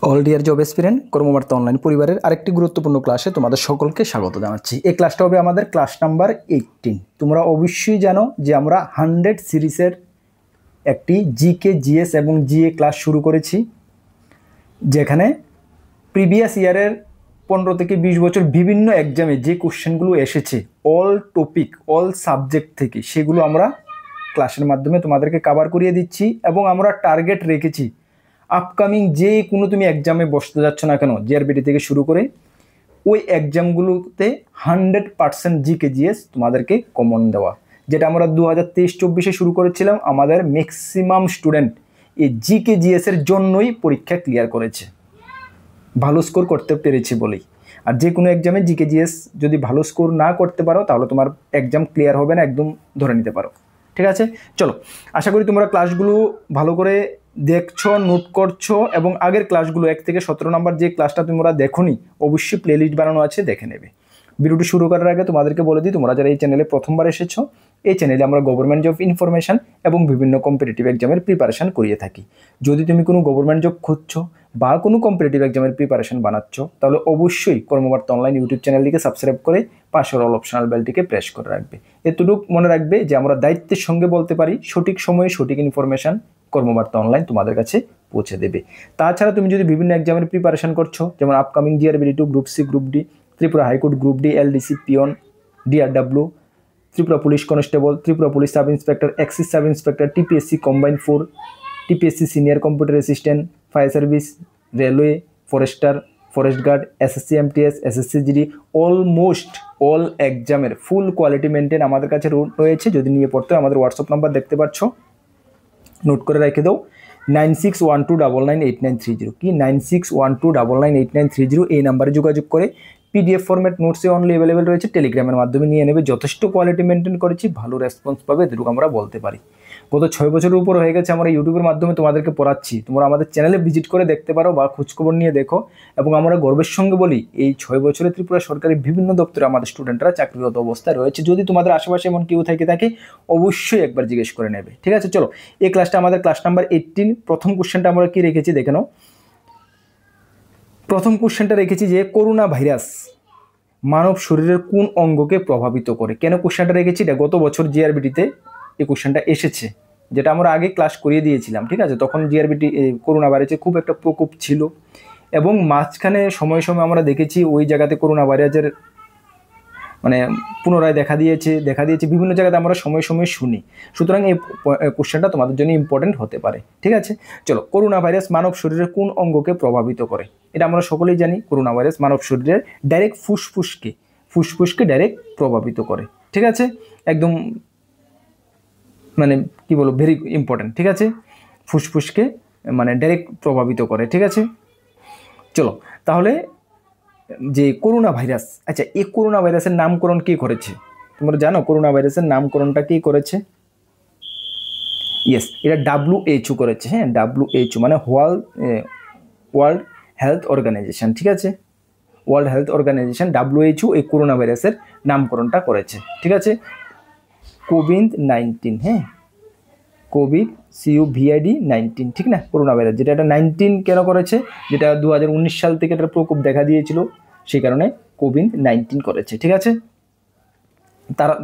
All deer job এসপিরেন্ট কর্মবার্তা online পরিবারের আরেকটি গুরুত্বপূর্ণ ক্লাসে তোমাদের সকলকে স্বাগত জানাচ্ছি। এই ক্লাসটা হবে আমাদের ক্লাস নাম্বার 18। তোমরা অবশ্যই জানো যে আমরা 100 সিরিজের একটি জিকে জিএস এবং জিএ ক্লাস শুরু করেছি, যেখানে প্রিভিয়াস ইয়ারের 15 থেকে 20 বছর বিভিন্ন এক্সামে যে কোশ্চেনগুলো এসেছে অল টপিক অল সাবজেক্ট থেকে, সেগুলো আমরা ক্লাসের মাধ্যমে তোমাদেরকে কভার করিয়ে দিচ্ছি। এবং আমরা টার্গেট রেখেছি আপকামিং যে কোনো তুমি এক্সামে বসতে যাচ্ছ না কেন, জিআরবিটি থেকে শুরু করে ওই এক্সামগুলোতে 100% জিকে জিএস তোমাদেরকে কমন দেওয়া, যেটা আমরা 2023-24 শুরু করেছিলাম। আমাদের ম্যাক্সিমাম স্টুডেন্ট এই জিকে জিএসের জন্যই পরীক্ষা ক্লিয়ার করেছে, ভালো স্কোর করতে পেরেছি বলেই। আর যে কোনো এক্সামে জিকে জিএস যদি ভালো স্কোর না করতে পারো তাহলে তোমার এক্সাম ক্লিয়ার হবে না, একদম ধরে নিতে পারো। ঠিক আছে, চলো, আশা করি তোমরা ক্লাসগুলো ভালো করে দেখছো, নোট করছো, এবং আগের ক্লাসগুলো 1 থেকে 17 নম্বর যে ক্লাসটা তোমরা দেখোনি অবশ্যই প্লেলিস্ট বানানো আছে, দেখে নেবে। ভিডিওটি শুরু করার আগে তোমাদেরকে বলে দিই, তোমরা যারা এই চ্যানেলে প্রথমবার এসেছো, এই চ্যানেলে আমরা গভর্নমেন্ট জব ইনফরমেশন এবং বিভিন্ন কম্পিটিটিভ এক্সামের প্রিপারেশন করিয়ে থাকি। যদি তুমি কোনো গভর্নমেন্ট জব খুঁজছো বা কোনো কম্পিটিটিভ এক্সামের প্রিপারেশন বানাচ্ছ, তাহলে অবশ্যই কর্মবার্তা অনলাইন ইউটিউব চ্যানেলটিকে সাবস্ক্রাইব করে পাশের অল অপশনাল বেলটিকে প্রেস করে রাখবে। এতটুকু মনে রাখবে যে আমরা দায়িত্বের সঙ্গে বলতে পারি, সঠিক সময়ে সঠিক ইনফরমেশন কর্মবার্তা অনলাইন তোমাদের কাছে পৌঁছে দেবে। তাছাড়া তুমি যদি বিভিন্ন এক্সামের প্রিপারেশন করছো, যেমন upcoming GRBT 2, group C, group D, Tripura high court, group D, LDC, peon, DRW, Tripura police constable, Tripura police sub inspector, excise sub inspector, TPSC combined 4, TPSC senior computer assistant, fire service, railway, Forster, forest guard, SSC MTS, SSC GD, almost all এক্সামের ফুল quality maintain আমাদের কাছে রয়েছে। যদি নিয়ে পড়তে হয় আমাদের WhatsApp number দেখতে পাচ্ছ, নোট করে রেখে দাও, 9612998930। কি 9612998930, এই নাম্বারে যোগাযোগ করে পিডিএফ ফরম্যাট নোটসে অনলি অ্যাভেলেবেল রয়েছে, টেলিগ্রামের মাধ্যমে নিয়ে নেবে। যথেষ্ট কোয়ালিটি মেনটেন করেছি, ভালো রেসপন্স পাবে, এটুকু আমরা বলতে পারি। গত 6 বছরের উপর হয়ে গেছে আমরা ইউটিউবের মাধ্যমে তোমাদেরকে পড়াচ্ছি। তোমরা আমাদের চ্যানেলে ভিজিট করে দেখতে পারো বা খোঁজখবর নিয়ে দেখো। এবং আমরা গর্বের সঙ্গে বলি, এই 6 বছরে ত্রিপুরা সরকারি বিভিন্ন দপ্তরে আমাদের স্টুডেন্টরা চাকরিরত অবস্থায় রয়েছে। যদি তোমাদের আশেপাশে এমন কেউ থেকে থাকে অবশ্যই একবার জিজ্ঞেস করে নেবে। ঠিক আছে, চলো, এই ক্লাসটা আমাদের ক্লাস নাম্বার 18। প্রথম কোশ্চেনটা আমরা কি রেখেছি দেখে নাও। প্রথম কোশ্চেনটা রেখেছি যে করোনা ভাইরাস মানব শরীরের কোন অঙ্গকে প্রভাবিত করে। কেন কোশ্চেনটা রেখেছি, এটা গত বছর জিআরবিটিতে এই কোশ্চেনটা এসেছে, যেটা আমরা আগে ক্লাস করিয়ে দিয়েছিলাম। ঠিক আছে, তখন জিআরবিটি করোনা ভাইরাসের খুব একটা প্রকোপ ছিল, এবং মাঝখানে সময় সময় আমরা দেখেছি ওই জায়গাতে করোনা ভাইরাসের মানে পুনরায় দেখা দিয়েছে বিভিন্ন জায়গাতে আমরা সময় সময় শুনি। সুতরাং এই কোশ্চেনটা তোমাদের জন্য ইম্পর্টেন্ট হতে পারে। ঠিক আছে, চলো, করোনা ভাইরাস মানব শরীরের কোন অঙ্গকে প্রভাবিত করে। এটা আমরা সকলেই জানি, করোনা ভাইরাস মানব শরীরের ডাইরেক্ট ফুসফুসকে ডাইরেক্ট প্রভাবিত করে। ঠিক আছে, একদম মানে কি বলবো, ভেরি ইম্পর্টেন্ট। ঠিক আছে, ফুসফুসকে মানে ডাইরেক্ট প্রভাবিত করে। ঠিক আছে, চলো, তাহলে যে করোনা ভাইরাস, আচ্ছা, এই করোনা ভাইরাসের নামকরণ কে করেছে? তোমরা জানো করোনা ভাইরাসের নামকরণটা কে করেছে? ইয়েস, এটা WHO করেছে। হ্যাঁ, WHO মানে ওয়ার্ল্ড হেলথ অর্গানাইজেশন। ঠিক আছে, ওয়ার্ল্ড হেলথ অর্গানাইজেশন WHO এই করোনা ভাইরাসের নামকরণটা করেছে। ঠিক আছে, COVID-19। হ্যাঁ, COVID-19, ঠিক না, করোনা ভাইরাস, যেটা এটা 19 কেন করেছে, যেটা 2019 সাল থেকে এটার প্রকোপ দেখা দিয়েছিল, সেই কারণে COVID-19 করেছে। ঠিক আছে,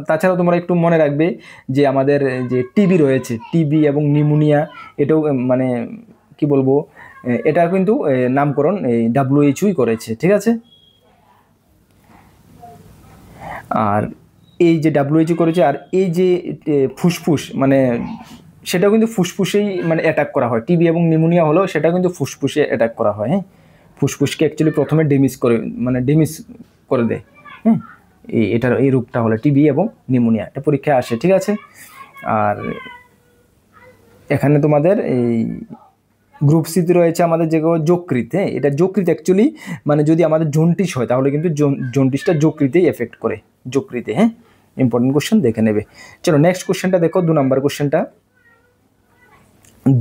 তাছাড়াও তোমরা একটু মনে রাখবে যে আমাদের যে টিবি রয়েছে, টিবি এবং নিউমোনিয়া, এটাও মানে কি বলবো, এটা কিন্তু নামকরণ এই WHO করেছে। ঠিক আছে, আর এই যে WHO করেছে, আর এই যে ফুসফুস মানে সেটাও কিন্তু ফুসফুসেই মানে অ্যাটাক করা হয়। টিবি এবং নিউমোনিয়া হলেও সেটা কিন্তু ফুসফুসে অ্যাটাক করা হয়। হ্যাঁ, ফুসফুসকে অ্যাকচুয়ালি প্রথমে ড্যামেজ করে দেয়। হ্যাঁ, এটার এই রোগটা হলো টিবি এবং নিউমোনিয়া, এটা পরীক্ষায় আসে। ঠিক আছে, আর এখানে তোমাদের এই গ্রুপ সিতে রয়েছে আমাদের যেগুলো যকৃত। হ্যাঁ, এটা যকৃত অ্যাকচুয়ালি মানে যদি আমাদের জন্ডিস হয় তাহলে কিন্তু জন্ডিসটা যকৃতেই এফেক্ট করে, যকৃতে। হ্যাঁ, ইম্পর্টেন্ট কোশ্চেন, দেখে নেবে। চলো, নেক্সট কোশ্চেনটা দেখো, 2 নম্বর কোশ্চেনটা।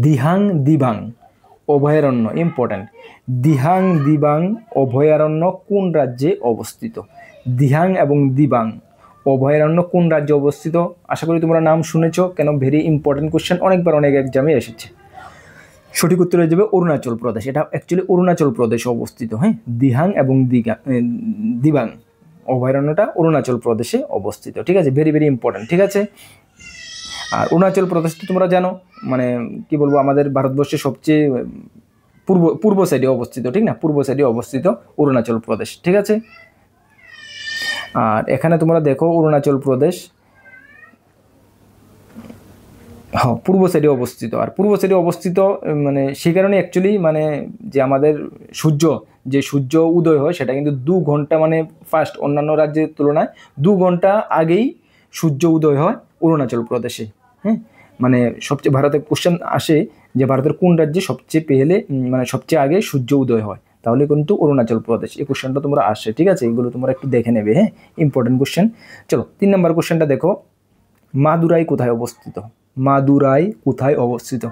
দিহাং দিবাং অভয়ারণ্য, ইম্পর্টেন্ট। দিহাং দিবাং অভয়ারণ্য কোন রাজ্যে অবস্থিত? দিহাং এবং দিবাং অভয়ারণ্য কোন রাজ্যে অবস্থিত? আশা করি তোমরা নাম শুনেছো, কেন ভেরি ইম্পর্টেন্ট কোশ্চেন, অনেকবার অনেক এক্সামে এসেছে। সঠিক উত্তর হয়ে যাবে অরুণাচল প্রদেশ। এটা অ্যাকচুয়ালি অরুণাচল প্রদেশে অবস্থিত। হ্যাঁ, দিহাং এবং দিবাং অভয়ারণ্যটা অরুণাচল প্রদেশে অবস্থিত। ঠিক আছে, ভেরি ভেরি ইম্পর্টেন্ট। ঠিক আছে, আর অরুণাচল প্রদেশ তো তোমরা জানো, মানে কি বলবো, আমাদের ভারতবর্ষের সবচেয়ে পূর্ব সাইডে অবস্থিত। ঠিক না, পূর্ব সাইডে অবস্থিত অরুণাচল প্রদেশ। ঠিক আছে, আর এখানে তোমরা দেখো অরুণাচল প্রদেশ হ্যাঁ পূর্ব সাইডে অবস্থিত। আর পূর্ব সাইডে অবস্থিত মানে সেই কারণে অ্যাকচুয়ালি মানে যে আমাদের সূর্য উদয় হয় সেটা কিন্তু 2 ঘন্টা মানে ফার্স্ট অন্যান্য রাজ্যের তুলনায় 2 ঘন্টা আগেই সূর্য উদয় হয় অরুণাচল প্রদেশে। হ্যাঁ, মানে সবচেয়ে ভারতে কোশ্চেন আসে যে ভারতের কোন রাজ্যে সবচেয়ে আগে সূর্য উদয় হয়, তাহলে কিন্তু অরুণাচল প্রদেশ। এই কোশ্চেনটা তোমরা আসে। ঠিক আছে, এগুলো তোমরা একটু দেখে নেবে। হ্যাঁ, ইম্পর্টেন্ট কোশ্চেন। চলো 3 নম্বর কোশ্চেনটা দেখো, মাদুরাই কোথায় অবস্থিত? মাদুরাই কোথায় অবস্থিত?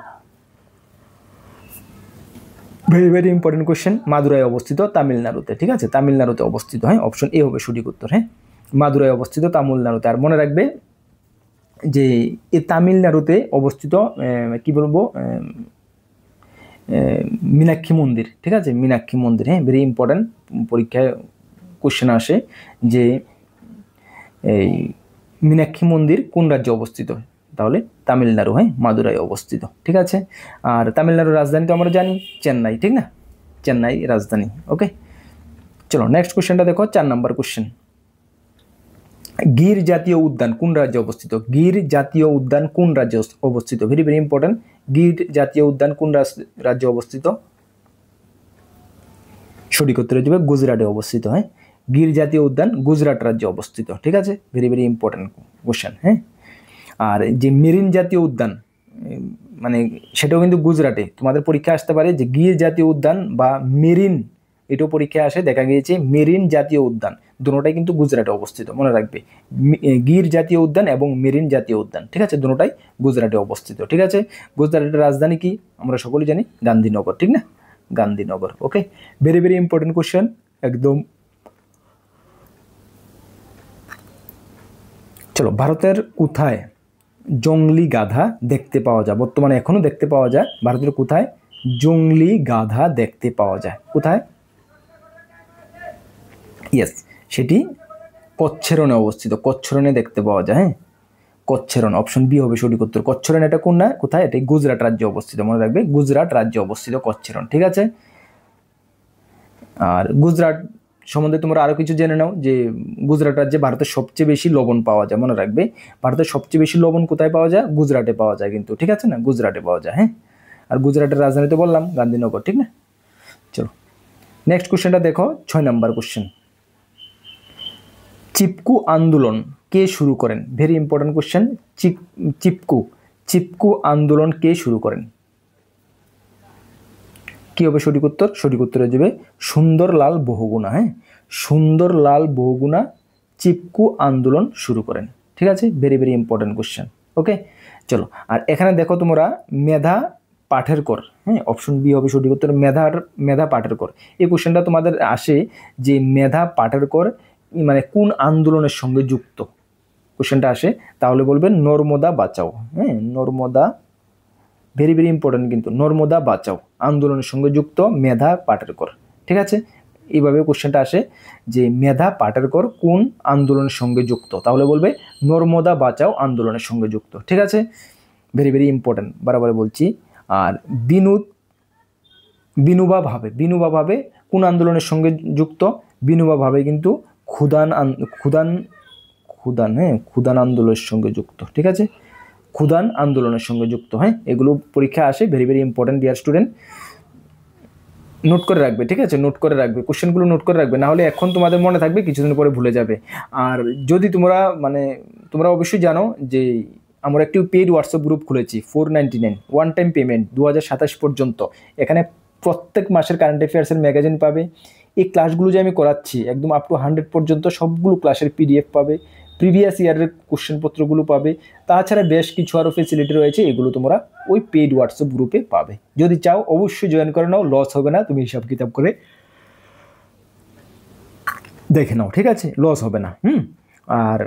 Very very important question. Madurai অবস্থিত তামিলনাড়ুতে। ঠিক আছে, তামিলনাড়ুতে অবস্থিত। হ্যাঁ, অপশন এ হবে সঠিক উত্তর। হ্যাঁ, মাদুরাই অবস্থিত তামিলনাড়ুতে। আর মনে রাখবে যে এই তামিলনাড়ুতে অবস্থিত কি বলবো মীনাক্ষী মন্দির। ঠিক আছে, মীনাক্ষী মন্দির। হ্যাঁ, ভেরি ইম্পর্টেন্ট, পরীক্ষায় কোশ্চেন আসে যে এই মীনাক্ষী মন্দির কোন রাজ্যে অবস্থিত? তাহলে তামিলনাড়ু। হ্যাঁ, মাদুরাই অবস্থিত। ঠিক আছে, আর তামিলনাড়ুর রাজধানী তো আমরা জানি চেন্নাই। ঠিক না, চেন্নাই রাজধানী। ওকে, চলো নেক্সট কোশ্চেনটা দেখো, 4 নম্বর কোশ্চেন। গির জাতীয় উদ্যান কোন রাজ্যে অবস্থিত? গির জাতীয় উদ্যান কোন রাজ্যে অবস্থিত? Very very important. গির জাতীয় উদ্যান কোন রাজ্যে অবস্থিত? সঠিক উত্তর হয়ে যাবে গুজরাটে অবস্থিত। হ্যাঁ, গির জাতীয় উদ্যান গুজরাট রাজ্যে অবস্থিত। ঠিক আছে, ভেরি ভেরি ইম্পর্টেন্ট কোশ্চেন। হ্যাঁ, আর যে মেরিন জাতীয় উদ্যান মানে সেটাও কিন্তু গুজরাটে। তোমাদের পরীক্ষা আসতে পারে যে গির জাতীয় উদ্যান বা মেরিন, এটাও পরীক্ষায় আসে। দেখা গিয়েছে মেরিন জাতীয় উদ্যান দুটোটাই কিন্তু গুজরাটে অবস্থিত। মনে রাখবে গির জাতীয় উদ্যান এবং মেরিন জাতীয় উদ্যান। ঠিক আছে, দুটোটাই গুজরাটে অবস্থিত। ঠিক আছে, গুজরাটের রাজধানী কি আমরা সকলেই জানি? গান্ধীনগর। ঠিক না, গান্ধীনগর। ওকে, ভেরি ভেরি ইম্পর্টেন্ট কোশ্চেন একদম। চলো, ভারতের কোথায় জংলি গাধা দেখতে পাওয়া যায়? বর্তমানে এখনো দেখতে পাওয়া যায়। ভারতের কোথায় জংলি গাধা দেখতে পাওয়া যায়? কোথায়? ইয়েস, সেটি কচ্ছেরণে অবস্থিত। কচ্ছরণে দেখতে পাওয়া যায়। হ্যাঁ, কচ্ছেরণ, অপশন বি হবে সঠিক উত্তর। কচ্ছরণ এটা কোন না কোথায়? এটাই গুজরাট রাজ্যে অবস্থিত। মনে রাখবে গুজরাট রাজ্যে অবস্থিত কচ্ছেরণ। ঠিক আছে, আর গুজরাট সম্বন্ধে তোমরা আরও কিছু জেনে নাও যে গুজরাট রাজ্যে ভারতের সবচেয়ে বেশি লবণ পাওয়া যায়। মনে রাখবে ভারতের সবচেয়ে বেশি লবণ কোথায় পাওয়া যায়? গুজরাটে পাওয়া যায় কিন্তু। ঠিক আছে না, গুজরাটে পাওয়া যায়। হ্যাঁ, আর গুজরাটের রাজধানী তো বললাম গান্ধীনগর। ঠিক না, চলো নেক্সট কোশ্চেনটা দেখো, 6 নম্বর কোশ্চেন। চিপকু আন্দোলন কে শুরু করেন? Very important question. চিপকু আন্দোলন কে শুরু করেন? কি হবে সঠিক উত্তর? সঠিক উত্তর হয়ে যাবে সুন্দরলাল বহুগুণা। হ্যাঁ, সুন্দরলাল বহুগুণা চিপকু আন্দোলন শুরু করেন। ঠিক আছে, very very important question. Okay, চলো আর এখানে দেখো তোমরা মেধা পাটেরকর। হ্যাঁ, অপশন বি হবে সঠিক উত্তর, মেধা পাটেরকর। এই কোশ্চেনটা তোমাদের আসে যে মেধা পাটেরকর মানে কোন আন্দোলনের সঙ্গে যুক্ত? কোশ্চেনটা আসে, তাহলে বলবেন নর্মদা বাঁচাও। হ্যাঁ, নর্মদা, ভেরি ভেরি ইম্পর্টেন্ট কিন্তু, নর্মদা বাঁচাও আন্দোলনের সঙ্গে যুক্ত মেধা পাটেরকর। ঠিক আছে, এইভাবে কোশ্চেনটা আসে যে মেধা পাটেরকর কোন আন্দোলনের সঙ্গে যুক্ত? তাহলে বলবে নর্মদা বাঁচাও আন্দোলনের সঙ্গে যুক্ত। ঠিক আছে, ভেরি ভেরি ইম্পর্টেন্ট, বারবার বলছি। আর বিনোবা ভাবে কোন আন্দোলনের সঙ্গে যুক্ত? বিনোবা ভাবে কিন্তু ক্ষুদান আন্দোলনের সঙ্গে যুক্ত। ঠিক আছে, ক্ষুদান আন্দোলনের সঙ্গে যুক্ত। হ্যাঁ, এগুলো পরীক্ষা আসে, very very important dear student, note করে রাখবে। ঠিক আছে, নোট করে রাখবে, কোশ্চেনগুলো নোট করে রাখবে, নাহলে এখন তোমাদের মনে থাকবে, কিছুদিন পরে ভুলে যাবে। আর যদি তোমরা অবশ্যই জানো যে আমরা একটি পেইড হোয়াটসঅ্যাপ গ্রুপ খুলেছি, 499 ওয়ান টাইম পেমেন্ট 2027 পর্যন্ত। এখানে প্রত্যেক মাসের কারেন্ট অ্যাফেয়ার্সের ম্যাগাজিন পাবে। এই ক্লাসগুলো যে আমি করাচ্ছি একদম আপ টু 100 পর্যন্ত সবগুলো ক্লাসের PDF পাবে, প্রিভিয়াস ইয়ারের কোশ্চেনপত্রগুলো পাবে। তাছাড়া বেশ কিছু আরও ফেসিলিটি রয়েছে, এগুলো তোমরা ওই পেইড হোয়াটসঅ্যাপ গ্রুপে পাবে। যদি চাও অবশ্যই জয়েন করে নাও, লস হবে না, তুমি হিসাব কিতাব করে দেখে নাও। ঠিক আছে, লস হবে না। আর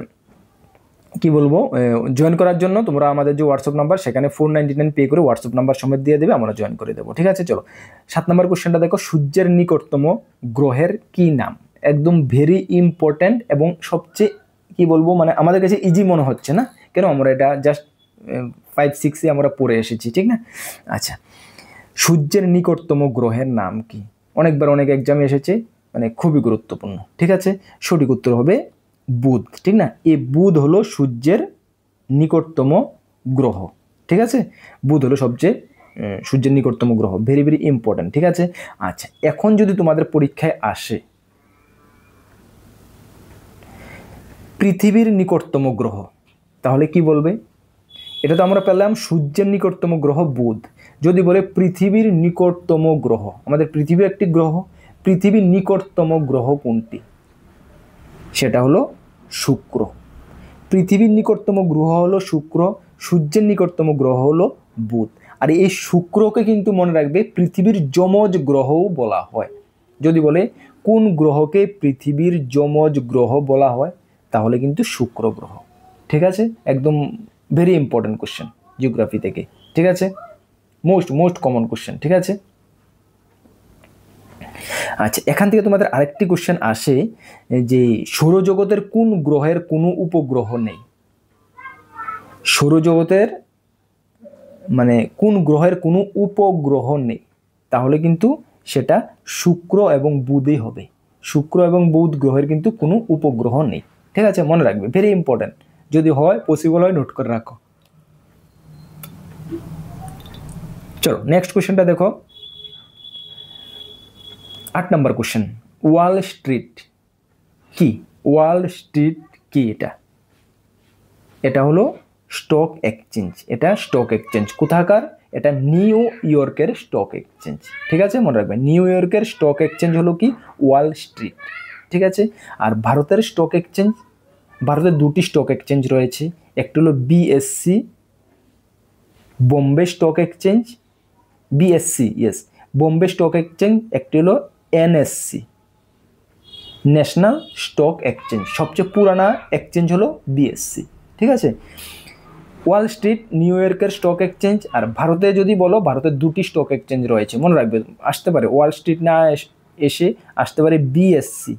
কি বলবো, জয়েন করার জন্য তোমরা আমাদের যে হোয়াটসঅ্যাপ নাম্বার সেখানে 499 পে করে হোয়াটসঅ্যাপ নাম্বার সমেত দিয়ে দেবে, আমরা জয়েন করে দেবো। ঠিক আছে, চলো 7 নম্বর কোশ্চেনটা দেখো, সূর্যের নিকটতম গ্রহের কি নাম? একদম ভেরি ইম্পর্ট্যান্ট এবং সবচেয়ে কি বলবো মানে আমাদের কাছে ইজি মনে হচ্ছে না, কেন আমরা এটা জাস্ট 5-6 আমরা পড়ে এসেছি, ঠিক না? আচ্ছা, সূর্যের নিকটতম গ্রহের নাম কি? অনেকবার অনেক এক্সামে এসেছে, মানে খুবই গুরুত্বপূর্ণ। ঠিক আছে, সঠিক উত্তর হবে বুধ, ঠিক না? এই বুধ হলো সূর্যের নিকটতম গ্রহ। ঠিক আছে, বুধ হলো সবচেয়ে সূর্যের নিকটতম গ্রহ, ভেরি ভেরি ইম্পর্টেন্ট। ঠিক আছে, আচ্ছা এখন যদি তোমাদের পরীক্ষায় আসে পৃথিবীর নিকটতম গ্রহ, তাহলে কি বলবে? এটা তো আমরা পেলাম সূর্যের নিকটতম গ্রহ বুধ। যদি বলে পৃথিবীর নিকটতম গ্রহ, আমাদের পৃথিবী একটি গ্রহ, পৃথিবীর নিকটতম গ্রহ কোনটি? সেটা হলো শুক্র। পৃথিবীর নিকটতম গ্রহ হলো শুক্র, সূর্যের নিকটতম গ্রহ হলো বুধ। আর এই শুক্রকে কিন্তু মনে রাখবে পৃথিবীর যমজ গ্রহও বলা হয়। যদি বলে কোন গ্রহকে পৃথিবীর যমজ গ্রহ বলা হয়, তাহলে কিন্তু শুক্র গ্রহ। ঠিক আছে, একদম ভেরি ইম্পর্টেন্ট কোশ্চেন জিওগ্রাফি থেকে। ঠিক আছে, মোস্ট কমন কোশ্চেন। ঠিক আছে, আচ্ছা এখান থেকে তোমাদের আরেকটি কোশ্চেন আসে যে সৌরজগতের কোন গ্রহের কোনো উপগ্রহ নেই? সৌরজগতের মানে কোন গ্রহের কোনো উপগ্রহ নেই? তাহলে কিন্তু সেটা শুক্র এবং বুধই হবে। শুক্র এবং বুধ গ্রহের কিন্তু কোনো উপগ্রহ নেই। ঠিক আছে, মনে রাখবে, ভেরি ইম্পর্টেন্ট। যদি হয় পসিবল হয় নোট করে রাখো। চলো নেক্সট কোশ্চেনটা দেখো, 8 নম্বর কোশ্চেন, ওয়াল স্ট্রিট কি? ওয়াল স্ট্রিট কি? এটা হলো স্টক এক্সচেঞ্জ। এটা স্টক এক্সচেঞ্জ কোথাকার? এটা নিউ ইয়র্কের স্টক এক্সচেঞ্জ। ঠিক আছে, মনে রাখবেন নিউ ইয়র্কের স্টক এক্সচেঞ্জ হলো কি? Wall Street. ঠিক আছে, আর ভারতের স্টক এক্সচেঞ্জ, ভারতের দুটি স্টক এক্সচেঞ্জ রয়েছে, একটি হলো BSc Bombay stock exchange, BSc yes Bombay stock exchange, একটি হলো এনএসসি ন্যাশনাল স্টক এক্সচেঞ্জ। সবচেয়ে পুরানা এক্সচেঞ্জ হলো বিএসসি। ঠিক আছে, ওয়াল স্ট্রিট নিউ ইয়র্কের স্টক এক্সচেঞ্জ। আর ভারতে যদি বলো, ভারতের দুটি স্টক এক্সচেঞ্জ রয়েছে, মনে রাখবে আসতে পারে ওয়াল স্ট্রিট না এসে আসতে পারে বিএসসি।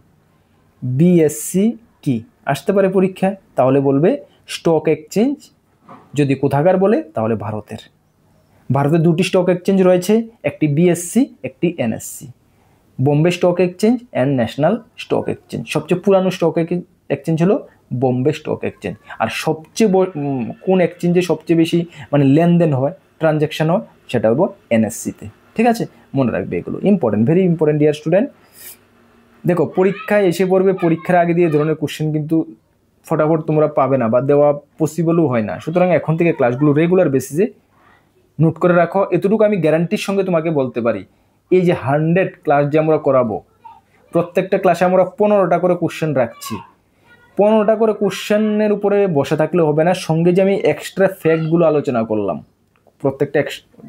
বিএসসি কি আসতে পারে পরীক্ষায়, তাহলে বলবে স্টক এক্সচেঞ্জ। যদি কোথাকার বলে তাহলে ভারতের। ভারতের দুটি স্টক এক্সচেঞ্জ রয়েছে, একটি বিএসসি একটি NSC, Bombay stock exchange and national stock exchange. সবচেয়ে পুরানো স্টক এক্সচেঞ্জ হলো বোম্বে স্টক এক্সচেঞ্জ। আর সবচেয়ে কোন এক্সচেঞ্জে সবচেয়ে বেশি মানে লেনদেন হয়, ট্রানজ্যাকশন হয়, সেটা হলো এনএসসিতে। ঠিক আছে, মনে রাখবে এগুলো important, very important dear student. দেখো পরীক্ষায় এসে পড়বে, পরীক্ষার আগে দিয়ে ধরনের কোশ্চেন কিন্তু ফটাফট তোমরা পাবে না বা দেওয়া পসিবলও হয় না। সুতরাং এখন থেকে ক্লাসগুলো রেগুলার বেসিসে নোট করে রাখো। এতটুকু আমি গ্যারান্টির সঙ্গে তোমাকে বলতে পারি, এই যে 100 ক্লাস যে আমরা করাবো, প্রত্যেকটা ক্লাসে আমরা 15টা করে কোশ্চেন রাখছি। 15টা করে কোশ্চেনের উপরে বসে থাকলে হবে না, সঙ্গে যে আমি এক্সট্রা ফ্যাক্টগুলো আলোচনা করলাম, প্রত্যেকটা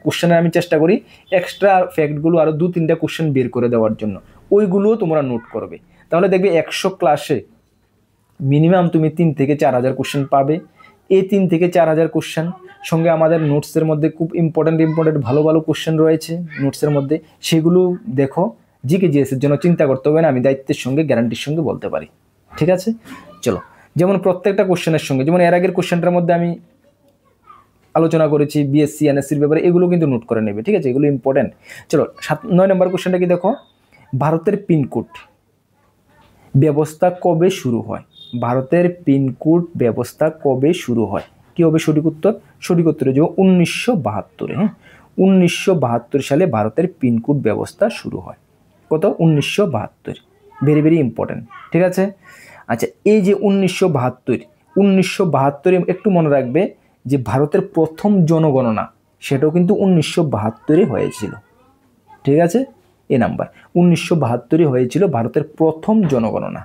কোশ্চেনে আমি চেষ্টা করি এক্সট্রা ফ্যাক্টগুলো আরও 2-3টা কোশ্চেন বের করে দেওয়ার জন্য, ওইগুলোও তোমরা নোট করবে। তাহলে দেখবে 100 ক্লাসে মিনিমাম তুমি 3 থেকে 4 হাজার কোশ্চেন পাবে। এই 3 থেকে 4 হাজার কোশ্চেন সঙ্গে আমাদের নোটসের মধ্যে খুব ইম্পর্টেন্ট ভালো ভালো কোশ্চেন রয়েছে নোটসের মধ্যে, সেগুলো দেখো। জিকে জিএসের জন্য চিন্তা করতে হবে না, আমি দায়িত্বের সঙ্গে গ্যারান্টির সঙ্গে বলতে পারি। ঠিক আছে, চলো যেমন প্রত্যেকটা কোশ্চেনের সঙ্গে, যেমন এর আগের কোশ্চেনটার মধ্যে আমি আলোচনা করেছি বিএসসি এনএসসির ব্যাপারে, এগুলো কিন্তু নোট করে নেবে। ঠিক আছে, এগুলো ইম্পর্টেন্ট। চলো 9 নম্বর কোশ্চেনটা কি দেখো, ভারতের পিনকোড ব্যবস্থা কবে শুরু হয়? ভারতের পিনকোড ব্যবস্থা কবে শুরু হয়? কি হবে সঠিক উত্তর? সঠিক উত্তরে যে 1972। হ্যাঁ, 1972 সালে ভারতের পিনকোড ব্যবস্থা শুরু হয়। কত? 1972। Very very important. ঠিক আছে, আচ্ছা এই যে 1972 একটু মনে রাখবে যে ভারতের প্রথম জনগণনা সেটাও কিন্তু 1972 হয়েছিল। ঠিক আছে, এ নাম্বার 1972 হয়েছিল ভারতের প্রথম জনগণনা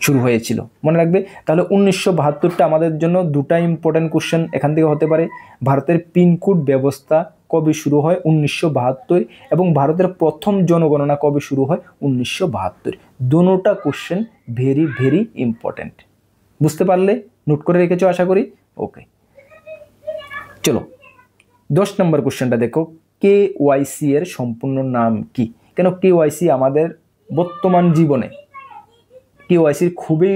শুরু হয়েছিল, মনে রাখবে। তাহলে 1972টা আমাদের জন্য দুটা ইম্পর্টেন্ট কোশ্চেন এখান থেকে হতে পারে। ভারতের পিনকোড ব্যবস্থা কবে শুরু হয়? 1972। এবং ভারতের প্রথম জনগণনা কবে শুরু হয়? 1972। দুটোটা কোশ্চেন ভেরি ভেরি ইম্পর্টেন্ট। বুঝতে পারলে? নোট করে রেখেছো আশা করি। ওকে, চলো 10 নম্বর কোশ্চেনটা দেখো, KYC এর সম্পূর্ণ নাম কি? কেন KYC আমাদের বর্তমান জীবনে KYCর খুবই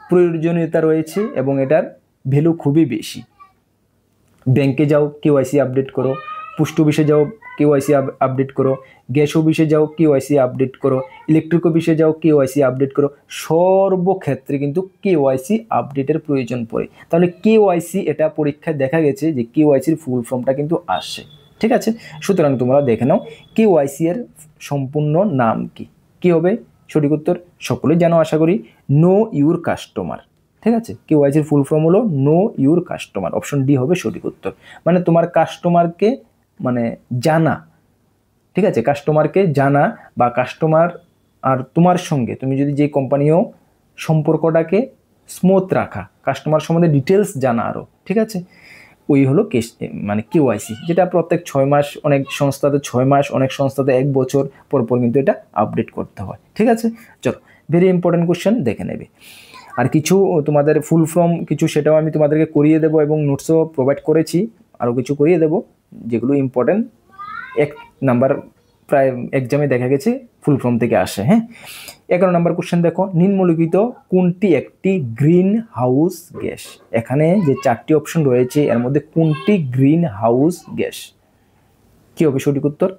প্রয়োজনীয়তা রয়েছে এবং এটার ভ্যালু খুবই বেশি। ব্যাংকে যাও KYC আপডেট করো, পোস্ট অফিসে যাও KYC আপডেট করো, গ্যাস অফিসে যাও KYC আপডেট করো, ইলেকট্রিক অফিসে যাও KYC আপডেট করো, সর্বক্ষেত্রে কিন্তু KYC আপডেটের প্রয়োজন পড়ে। তাহলে KYC এটা পরীক্ষায় দেখা গেছে যে KYCর ফুল ফর্মটা কিন্তু আসে, ঠিক আছে? সুতরাং তোমরা দেখে নাও KYC এর সম্পূর্ণ নাম কি? কি হবে সঠিক উত্তর? সকলেই জানো আশা করি, নো ইউর কাস্টমার, ঠিক আছে? KYCর ফুল ফর্ম হলো no your customer, option D হবে সঠিক উত্তর। মানে তোমার কাস্টমারকে মানে জানা, ঠিক আছে? কাস্টমারকে জানা বা কাস্টমার আর তোমার সঙ্গে তুমি যদি যে কোম্পানিও সম্পর্কটাকে স্মুথ রাখা, কাস্টমার সম্বন্ধে ডিটেলস জানা আরও, ঠিক আছে? ওই হলো মানে KYC, যেটা প্রত্যেক 6 মাস, অনেক সংস্থাতে 6 মাস, অনেক সংস্থাতে 1 বছর পর পর কিন্তু এটা আপডেট করতে হয়, ঠিক আছে? চলো, ভেরি ইম্পর্টেন্ট কোশ্চেন দেখে নেবে। আর কিছু তোমাদের ফুল ফর্ম কিছু সেটাও আমি তোমাদেরকে করিয়ে দেবো এবং নোটসও প্রোভাইড করেছি, আরও কিছু করিয়ে দেবো যেগুলো ইম্পর্টেন্ট 1 নাম্বার প্রায় এক্সামে দেখা গেছে ফুল ফর্ম থেকে আসে। হ্যাঁ, 11 নম্বর কোশ্চেন দেখো, নিম্নলিখিত কোনটি একটি গ্রিন হাউস গ্যাস? এখানে যে 4টি অপশন রয়েছে এর মধ্যে কোনটি গ্রিন হাউস গ্যাস? কি হবে সঠিক উত্তর?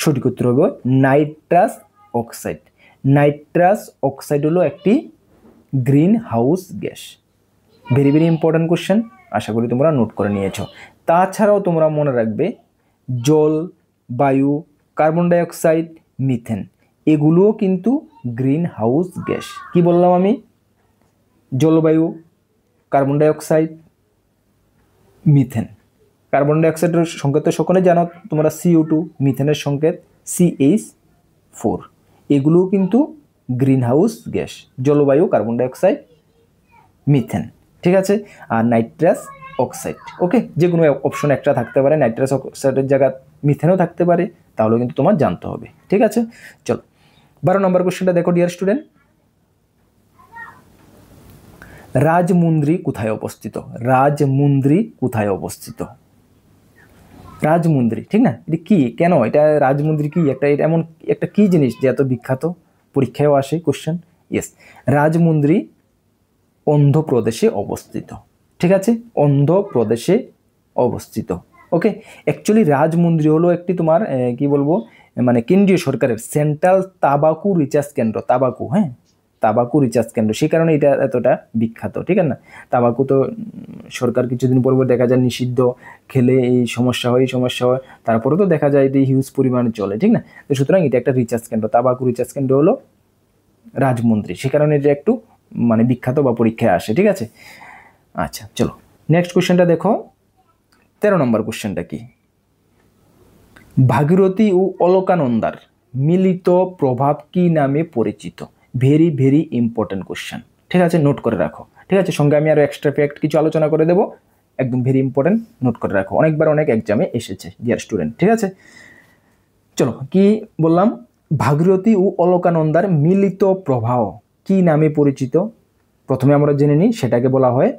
সঠিক উত্তর হবে নাইট্রাস অক্সাইড। নাইট্রাস অক্সাইড হলো একটি green house gas. Very very important question, আশা করি তোমরা নোট করে নিয়েছো। তাছাড়াও তোমরা মনে রাখবে জল, বায়ু, কার্বন ডাইঅক্সাইড, মিথেন, এগুলোও কিন্তু গ্রিন হাউস গ্যাস। কি বললাম আমি? জলবায়ু, কার্বন ডাইঅক্সাইড, মিথেন। কার্বন ডাইঅক্সাইডের সংকেত তো সকলে জানো তোমরা CO2, মিথেনের সংকেত CH4, এগুলোও কিন্তু গ্রিন হাউস গ্যাস। জলবায়ু, কার্বন ডাইঅক্সাইড, মিথেন, ঠিক আছে? আর নাইট্রাস অক্সাইড, ওকে, যে কোনো অপশন একটা থাকতে পারে, নাইট্রাস অক্সাইডের জায়গায় মিথেনও থাকতে পারে, তাহলেও কিন্তু তোমার জানতে হবে, ঠিক আছে? চলো 12 নম্বর কোশ্চেনটা দেখো ডিয়ার স্টুডেন্ট, রাজমুন্দ্রি কোথায় অবস্থিত? রাজমুন্দ্রি কোথায় অবস্থিত? রাজমুন্দ্রি, ঠিক না? এটা কি, কেন এটা রাজমুন্দ্রি কি? এটা এমন একটা কি জিনিস যে এত বিখ্যাত, পরীক্ষায়ও আসে কোশ্চেন। ইয়েস, রাজমুন্দ্রি অন্ধ্রপ্রদেশে অবস্থিত, ঠিক আছে? অন্ধ্রপ্রদেশে অবস্থিত, ওকে। অ্যাকচুয়ালি রাজমুন্দ্রি হলো একটি তোমার কি বলবো, মানে কেন্দ্রীয় সরকারের সেন্ট্রাল তাবাকু রিসার্চ কেন্দ্র, তাবাকু, হ্যাঁ, তাবাকু রিসার্চ কেন্দ্র, সেই কারণে এটা এতটা বিখ্যাত, ঠিক আছে না? তাবাকু তো সরকার কিছুদিন পর দেখা যায় নিষিদ্ধ, খেলে এই সমস্যা হয়, তারপরে তো দেখা যায় এটি হিউজ পরিমাণে চলে, ঠিক না? তো সুতরাং এটা একটা রিসার্চ কেন্দ্র, তাবাকু রিসার্চ কেন্দ্র হলো রাজমুন্দ্রি, সে কারণে এটা একটু মানে বিখ্যাত বা পরীক্ষায় আসে, ঠিক আছে? আচ্ছা, চলো নেক্সট কোশ্চেনটা দেখো, 13 নম্বর কোশ্চেনটা কি? ভাগীরথী ও অলকানন্দার মিলিত প্রভাব কি নামে পরিচিত? ভেরি ভেরি ইম্পর্টেন্ট কোশ্চেন, ঠিক আছে? নোট করে রাখো, ঠিক আছে? সঙ্গে আমি আরও এক্সট্রা ফ্যাক্ট কিছু আলোচনা করে দেবো, একদম ভেরি ইম্পর্টেন্ট, নোট করে রাখো, অনেকবার অনেক এক্সামে এসেছে ডিয়ার স্টুডেন্ট, ঠিক আছে? চলো, কি বললাম? ভাগীরথী ও অলকানন্দার মিলিত প্রবাহ কি নামে পরিচিত? প্রথমে আমরা জেনে নিই, সেটাকে বলা হয়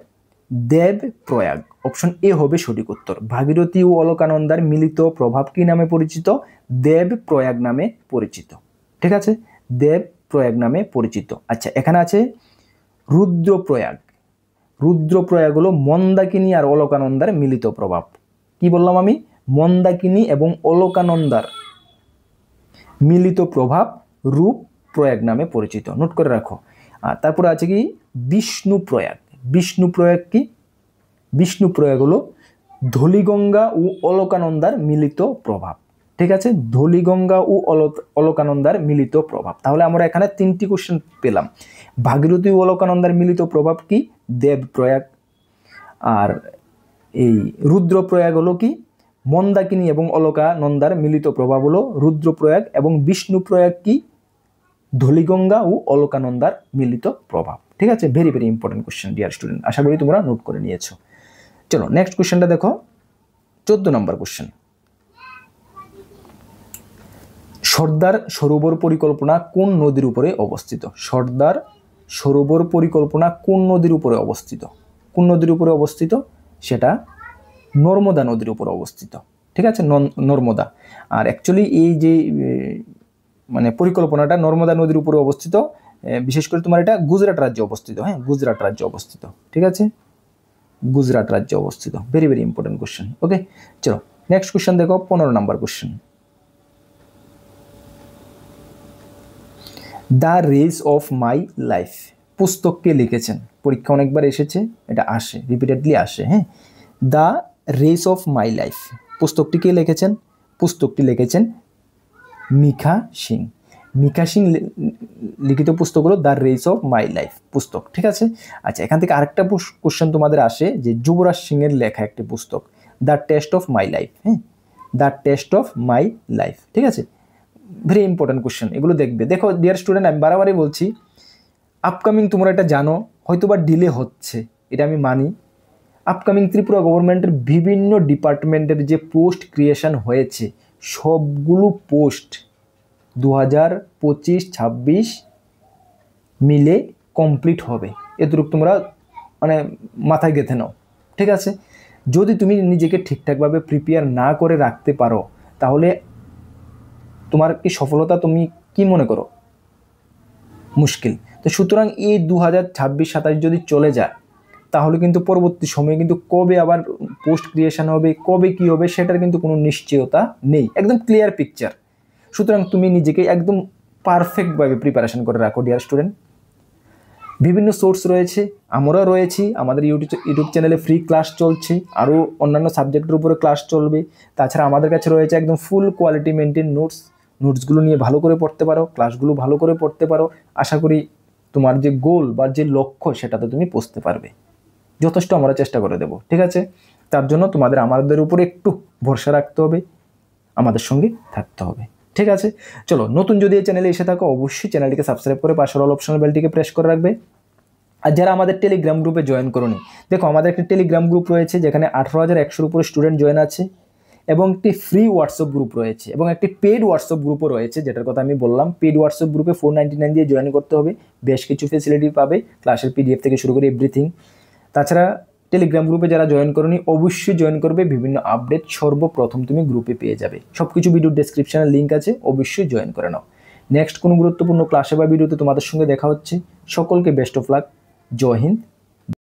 দেব প্রয়াগ। অপশন এ হবে সঠিক উত্তর। ভাগীরথী ও অলকানন্দার মিলিত প্রভাব কি নামে পরিচিত? দেব প্রয়াগ নামে পরিচিত, ঠিক আছে? দেব প্রয়াগ নামে পরিচিত। আচ্ছা, এখানে আছে রুদ্রপ্রয়াগ। রুদ্রপ্রয়াগ হলো মন্দাকিনী আর অলকানন্দার মিলিত প্রভাব। কি বললাম আমি? মন্দাকিনী এবং অলকানন্দার মিলিত প্রভাব রূপ প্রয়াগ নামে পরিচিত, নোট করে রাখো। আর তারপরে আছে কি বিষ্ণুপ্রয়াগ। বিষ্ণুপ্রয়াগ কি? বিষ্ণুপ্রয়াগ হলো ধলিগঙ্গা ও অলকানন্দার মিলিত প্রভাব, ঠিক আছে? ধলিগঙ্গা ও অলকানন্দার মিলিত প্রভাব। তাহলে আমরা এখানে 3টি কোশ্চেন পেলাম। ভাগীরথী ও অলকানন্দার মিলিত প্রভাব কি? দেবপ্রয়াগ। আর এই রুদ্রপ্রয়াগ হলো কি? মন্দাকিনী এবং অলকানন্দার মিলিত প্রভাব হলো রুদ্রপ্রয়াগ। এবং বিষ্ণুপ্রয়াগ কি? ধলিগঙ্গা ও অলকানন্দার মিলিত প্রভাব, ঠিক আছে? Very very important question dear student, আশা করি তোমরা নোট করে নিয়েছো। চলো নেক্সট কোশ্চেনটা দেখো, 14 নম্বর কোশ্চেন। সর্দার সরোবর পরিকল্পনা কোন নদীর উপরে অবস্থিত? সর্দার সরোবর পরিকল্পনা কোন নদীর উপরে অবস্থিত? কোন নদীর উপরে অবস্থিত? সেটা নর্মদা নদীর উপরে অবস্থিত। ঠিক আছে, নর্মদা। আর অ্যাকচুয়ালি এই যে মানে পরিকল্পনাটা নর্মদা নদীর উপরে অবস্থিত, বিশেষ করে তোমার এটা গুজরাট রাজ্যে অবস্থিত। হ্যাঁ, গুজরাট রাজ্যে অবস্থিত। ঠিক আছে, গুজরাট রাজ্যে অবস্থিত। Very very important question. Okay, চলো নেক্সট কোশ্চেন দেখো, 15 number question. The race of my life পুস্তক কে লিখেছেন? পরীক্ষা অনেকবার এসেছে, এটা আসে, রিপিটেডলি আসে। হ্যাঁ, the race of my life পুস্তকটি কে লিখেছেন? পুস্তকটি লিখেছেন মিখা সিং। মিখা সিং লিখিত পুস্তক হলো the race of my life পুস্তক। ঠিক আছে, আচ্ছা এখান থেকে আরেকটা কোশ্চেন তোমাদের আসে যে যুবরাজ সিং এর লেখা একটি পুস্তক, the test of my life. হ্যাঁ, the test of my life. ঠিক আছে, ভেরি ইম্পর্টেন্ট কোশ্চেন, এগুলো দেখবে। দেখো ডিয়ার স্টুডেন্ট, আমি বারবারই বলছি, আপকামিং তোমরা এটা জানো, হয়তো বা ডিলে হচ্ছে, এটা আমি মানি। আপকামিং ত্রিপুরা গভর্নমেন্টের বিভিন্ন ডিপার্টমেন্টের যে পোস্ট ক্রিয়েশন হয়েছে, সবগুলো পোস্ট 2025-26 মিলে কমপ্লিট হবে, এতটুকু তোমরা মানে মাথায় গেঁথে নাও। ঠিক আছে, যদি তুমি নিজেকে ঠিকঠাকভাবে প্রিপেয়ার না করে রাখতে পারো, তাহলে তোমার কি সফলতা তুমি কি মনে করো? মুশকিল। তো সুতরাং এই 2026-27 যদি চলে যায়, তাহলে কিন্তু পরবর্তী সময়ে কিন্তু কবে আবার পোস্ট ক্রিয়েশন হবে, কবে কি হবে, সেটার কিন্তু কোনো নিশ্চয়তা নেই, একদম ক্লিয়ার পিকচার। সুতরাং তুমি নিজেকে একদম পারফেক্টভাবে প্রিপারেশন করে রাখো ডিয়ার স্টুডেন্ট। বিভিন্ন সোর্স রয়েছে, আমরা রয়েছি, আমাদের ইউটিউব চ্যানেলে ফ্রি ক্লাস চলছে, আরও অন্যান্য সাবজেক্টের উপরে ক্লাস চলবে। তাছাড়া আমাদের কাছে রয়েছে একদম ফুল কোয়ালিটি মেনটেন নোটসগুলো নিয়ে ভালো করে পড়তে পারো, ক্লাসগুলো ভালো করে পড়তে পারো। আশা করি তোমার যে গোল বা যে লক্ষ্য, সেটাতে তুমি পৌঁছতে পারবে। যথেষ্ট আমরা চেষ্টা করে দেব। ঠিক আছে, তার জন্য তোমাদের আমাদের উপরে একটু ভরসা রাখতে হবে, আমাদের সঙ্গে থাকতে হবে। ঠিক আছে, চলো, নতুন যদি এই চ্যানেলে এসে থাকো, অবশ্যই চ্যানেলটিকে সাবস্ক্রাইব করে পাশের অল অপশনাল বেলটিকে প্রেস করে রাখবে। আর যারা আমাদের টেলিগ্রাম গ্রুপে জয়েন করোনি, দেখো আমাদের একটি টেলিগ্রাম গ্রুপ রয়েছে যেখানে 18,100-র উপরে স্টুডেন্ট জয়েন আছে, এবং একটি ফ্রি হোয়াটসঅ্যাপ গ্রুপ রয়েছে, এবং একটি পেড হোয়াটসঅ্যাপ গ্রুপও রয়েছে, যেটার কথা আমি বললাম। পেড হোয়াটসঅ্যাপ গ্রুপে 499 দিয়ে জয়েন করতে হবে, বেশ কিছু ফেসিলিটি পাবে, ক্লাসের পিডিএফ থেকে শুরু করে এভরিথিং। তাছাড়া টেলিগ্রাম গ্রুপে যারা জয়েন করোনি, অবশ্যই জয়েন করবে, বিভিন্ন আপডেট সর্বপ্রথম তুমি গ্রুপে পেয়ে যাবে। সব কিছু ভিডিওর ডেসক্রিপশনে লিঙ্ক আছে, অবশ্যই জয়েন করে নাও। নেক্সট কোনো গুরুত্বপূর্ণ ক্লাসে বা ভিডিওতে তোমাদের সঙ্গে দেখা হচ্ছে। সকলকে বেস্ট অফ লাক। জয় হিন্দ,